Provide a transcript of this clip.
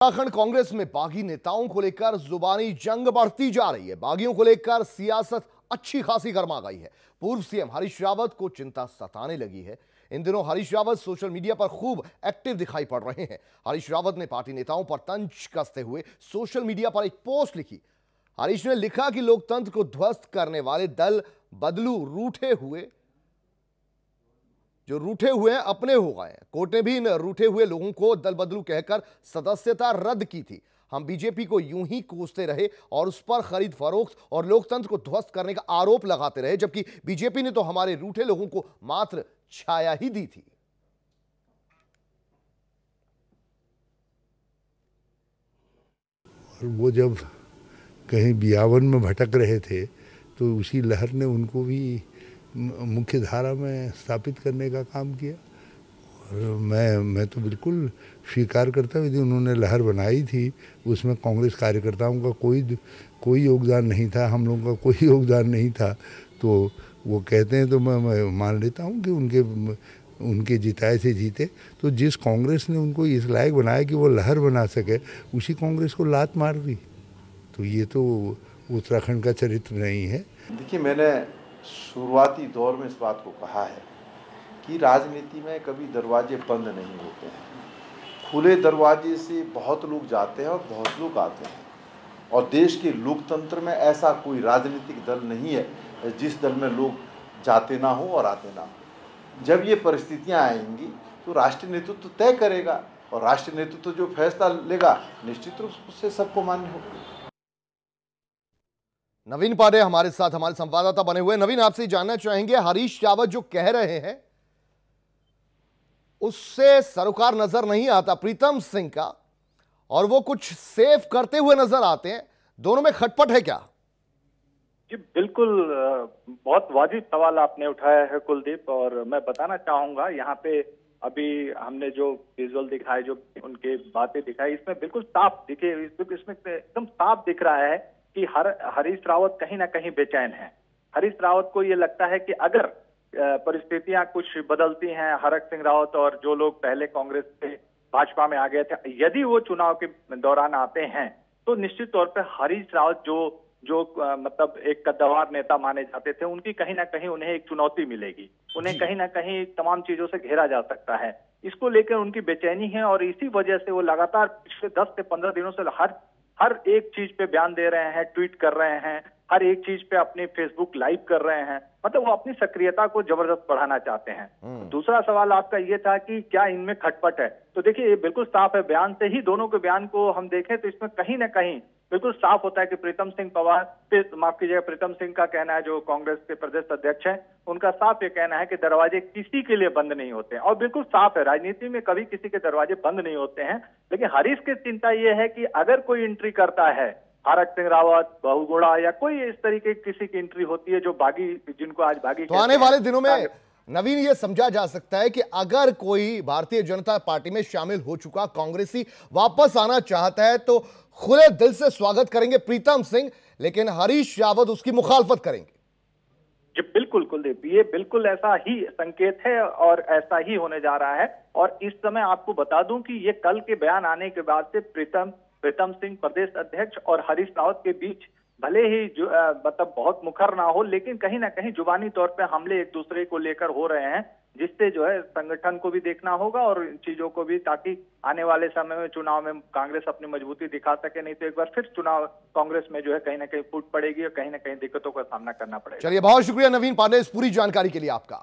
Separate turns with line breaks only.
उत्तराखंड कांग्रेस में बागी नेताओं को लेकर जुबानी जंग बढ़ती जा रही है। बागियों को लेकर सियासत अच्छी खासी गर्मा गई है। पूर्व सीएम हरीश रावत को चिंता सताने लगी है। इन दिनों हरीश रावत सोशल मीडिया पर खूब एक्टिव दिखाई पड़ रहे हैं। हरीश रावत ने पार्टी नेताओं पर तंज कसते हुए सोशल मीडिया पर एक पोस्ट लिखी। हरीश ने लिखा कि लोकतंत्र को ध्वस्त करने वाले दल बदलू जो रूठे हुए हैं अपने हो गए हैं। कोर्ट ने भी इन रूठे हुए लोगों को दल बदलू कहकर सदस्यता रद्द की थी। हम बीजेपी को यूं ही कोसते रहे और उस पर खरीद फरोख्त और लोकतंत्र को ध्वस्त करने का आरोप लगाते रहे, जबकि बीजेपी ने तो हमारे रूठे लोगों को मात्र छाया ही दी थी।
और वो जब कहीं बियावन में भटक रहे थे तो उसी लहर ने उनको भी मुख्य धारा में स्थापित करने का काम किया। और मैं तो बिल्कुल स्वीकार करता हूँ, यदि उन्होंने लहर बनाई थी उसमें कांग्रेस कार्यकर्ताओं का कोई योगदान नहीं था, हम लोगों का कोई योगदान नहीं था। तो वो कहते हैं तो मैं मान लेता हूँ कि उनके जिताए से जीते। तो जिस कांग्रेस ने उनको इस लायक बनाया कि वो लहर बना सके, उसी कांग्रेस को लात मार दी। तो ये तो उत्तराखंड का चरित्र नहीं है।
देखिए, मैंने शुरुआती दौर में इस बात को कहा है कि राजनीति में कभी दरवाजे बंद नहीं होते हैं। खुले दरवाजे से बहुत लोग जाते हैं और बहुत लोग आते हैं। और देश के लोकतंत्र में ऐसा कोई राजनीतिक दल नहीं है जिस दल में लोग जाते ना हो और आते ना हो। जब ये परिस्थितियां आएंगी तो राष्ट्रीय नेतृत्व तय करेगा और राष्ट्रीय नेतृत्व जो फैसला लेगा निश्चित रूप से सबको मान्य होगा।
नवीन पांडे हमारे साथ हमारे संवाददाता बने हुए। नवीन, आपसे जानना चाहेंगे, हरीश रावत जो कह रहे हैं उससे सरोकार नजर नहीं आता प्रीतम सिंह का, और वो कुछ सेफ करते हुए नजर आते हैं। दोनों में खटपट है क्या?
जी बिल्कुल, बहुत वाजिब सवाल आपने उठाया है कुलदीप। और मैं बताना चाहूंगा, यहाँ पे अभी हमने जो विजुअल दिखाए, जो उनके बातें दिखाई, इसमें बिल्कुल साफ दिखे, इसमें एकदम साफ दिख रहा है कि हरीश रावत कहीं ना कहीं बेचैन है। हरीश रावत को ये लगता है कि अगर परिस्थितियां कुछ बदलती हैं, हरक सिंह रावत और जो लोग पहले कांग्रेस से भाजपा में आ गए थे, यदि वो चुनाव के दौरान आते हैं तो निश्चित तौर पे हरीश रावत जो मतलब एक कद्दावर नेता माने जाते थे, उनकी कहीं ना कहीं उन्हें एक चुनौती मिलेगी। उन्हें कहीं ना कहीं तमाम चीजों से घेरा जा सकता है। इसको लेकर उनकी बेचैनी है और इसी वजह से वो लगातार पिछले 10 से 15 दिनों से हर एक चीज पे बयान दे रहे हैं, ट्वीट कर रहे हैं, हर एक चीज पे अपनी फेसबुक लाइव कर रहे हैं। मतलब वो अपनी सक्रियता को जबरदस्त बढ़ाना चाहते हैं। दूसरा सवाल आपका ये था कि क्या इनमें खटपट है, तो देखिए ये बिल्कुल साफ है। बयान से ही, दोनों के बयान को हम देखें तो इसमें कहीं ना कहीं बिल्कुल साफ होता है कि प्रीतम सिंह का कहना है, जो कांग्रेस के प्रदेश अध्यक्ष हैं, उनका साफ ये कहना है कि दरवाजे किसी के लिए बंद नहीं होते हैं। और बिल्कुल साफ है, राजनीति में कभी किसी के दरवाजे बंद नहीं होते हैं। लेकिन हरीश की चिंता ये है कि अगर कोई एंट्री करता है, हरक सिंह रावत, बहुगुणा या कोई इस तरीके की किसी की एंट्री होती है जो बागी, जिनको आज बागी,
तो आने वाले दिनों में नवीन ये समझा जा सकता है कि अगर कोई भारतीय जनता पार्टी में शामिल हो चुका कांग्रेसी वापस आना चाहता है तो खुले दिल से स्वागत करेंगे प्रीतम सिंह, लेकिन हरीश रावत उसकी मुखालफत करेंगे।
जी बिल्कुल कुलदीप, ये बिल्कुल ऐसा ही संकेत है और ऐसा ही होने जा रहा है। और इस समय आपको बता दूं कि ये कल के बयान आने के बाद से प्रीतम सिंह प्रदेश अध्यक्ष और हरीश रावत के बीच भले ही जो मतलब बहुत मुखर ना हो, लेकिन कहीं ना कहीं जुबानी तौर पे हमले एक दूसरे को लेकर हो रहे हैं, जिससे जो है संगठन को भी देखना होगा और इन चीजों को भी, ताकि आने वाले समय में चुनाव में कांग्रेस अपनी मजबूती दिखा सके। नहीं तो एक बार फिर चुनाव कांग्रेस में जो है कहीं ना कहीं फूट पड़ेगी और कहीं ना कहीं दिक्कतों का सामना करना पड़ेगा।
चलिए, बहुत शुक्रिया नवीन पांडे इस पूरी जानकारी के लिए आपका।